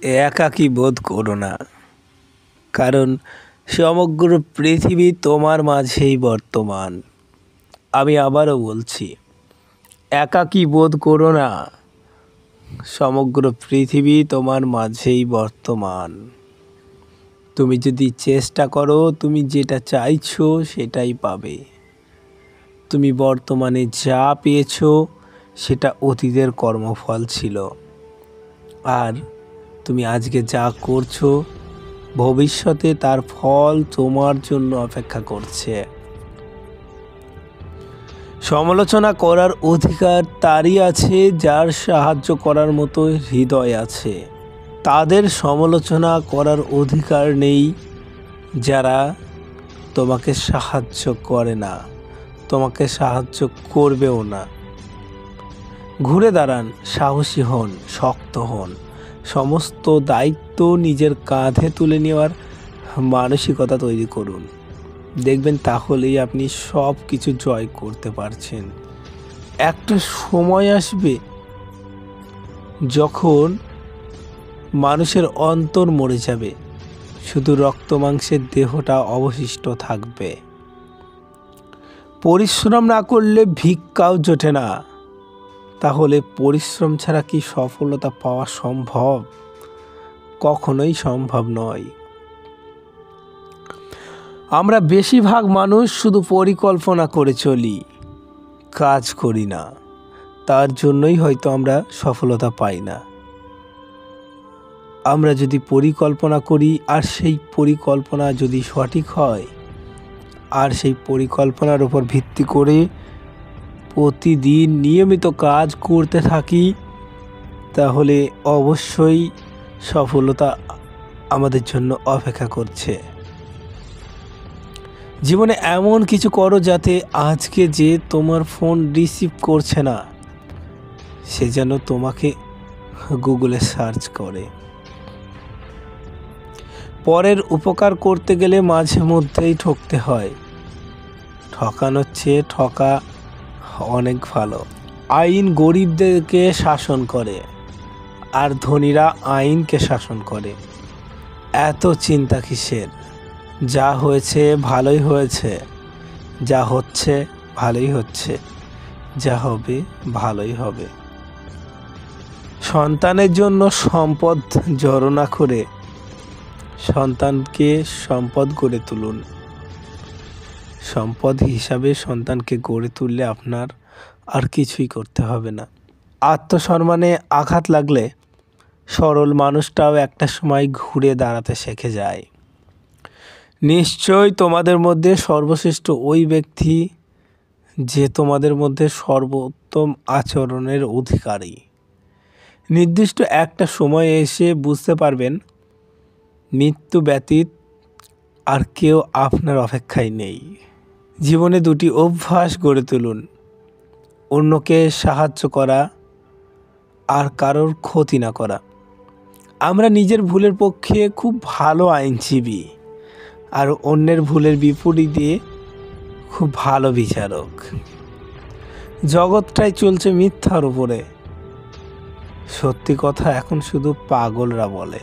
একাকী বোধ করো না, কারণ সমগ্র পৃথিবী তোমার মাঝেই বর্তমান। আমি আবারও বলছি, একাকী বোধ করো না, সমগ্র পৃথিবী তোমার মাঝেই বর্তমান। তুমি যদি চেষ্টা করো, তুমি যেটা চাইছো সেটাই পাবে। তুমি বর্তমানে যা পেয়েছো সেটা অতীতের কর্মফল ছিল, আর তুমি আজকে যা করছো ভবিষ্যতে তার ফল তোমার জন্য অপেক্ষা করছে। সমালোচনা করার অধিকার তারই আছে যার সাহায্য করার মতো হৃদয় আছে। তাদের সমালোচনা করার অধিকার নেই যারা তোমাকে সাহায্য করে না, তোমাকে সাহায্য করবেও না। ঘুরে দাঁড়ান, সাহসী হন, শক্ত হন, সমস্ত দায়িত্ব নিজের কাঁধে তুলে নেওয়ার মানসিকতা তৈরি করুন। দেখবেন তাহলেই আপনি সব কিছু জয় করতে পারছেন। একটা সময় আসবে যখন মানুষের অন্তর মরে যাবে, শুধু রক্ত মাংসের দেহটা অবশিষ্ট থাকবে। পরিশ্রম না করলে ভিক্ষাও জোটে না। তাহলে পরিশ্রম ছাড়া কি সফলতা পাওয়া সম্ভব? কখনোই সম্ভব নয়। আমরা বেশিরভাগ মানুষ শুধু পরিকল্পনা করে চলি, কাজ করি না। তার জন্যই হয়তো আমরা সফলতা পাই না। আমরা যদি পরিকল্পনা করি, আর সেই পরিকল্পনা যদি সঠিক হয়, আর সেই পরিকল্পনার উপর ভিত্তি করে প্রতিদিন নিয়মিত কাজ করতে থাকি, তাহলে অবশ্যই সফলতা আমাদের জন্য অপেক্ষা করছে। জীবনে এমন কিছু করো যাতে আজকে যে তোমার ফোন রিসিভ করছে না, সে যেন তোমাকে গুগলে সার্চ করে। পরের উপকার করতে গেলে মাঝে মধ্যেই ঠকতে হয়। ঠকানোর চেয়ে ঠকা অনেক ভালো। আইন গরিবদেরকে শাসন করে, আর ধনীরা আইনকে শাসন করে। এত চিন্তা কিসের? যা হয়েছে ভালোই হয়েছে, যা হচ্ছে ভালোই হচ্ছে, যা হবে ভালোই হবে। সন্তানের জন্য সম্পদ জড়ো না করে সন্তানকে সম্পদ গড়ে তুলুন। সম্পদ হিসাবে সন্তানকে গড়ে তুললে আপনার আর কিছুই করতে হবে না। আত্মসম্মানে আঘাত লাগলে সরল মানুষটাও একটা সময় ঘুরে দাঁড়াতে শিখে যায়। নিশ্চয় তোমাদের মধ্যে সর্বশ্রেষ্ঠ ওই ব্যক্তি যে তোমাদের মধ্যে সর্বোত্তম আচরণের অধিকারী। নির্দিষ্ট একটা সময়ে এসে বুঝতে পারবেন, মৃত্যু ব্যতীত আর কেউ আপনার অপেক্ষায় নেই। জীবনে দুটি অভ্যাস গড়ে তুলুন: অন্যকে সাহায্য করা আর কারোর ক্ষতি না করা। আমরা নিজের ভুলের পক্ষে খুব ভালো আইনজীবী, আর অন্যের ভুলের বিপরীতে খুব ভালো বিচারক। জগৎটাই চলছে মিথ্যার উপরে। সত্যি কথা এখন শুধু পাগলরা বলে।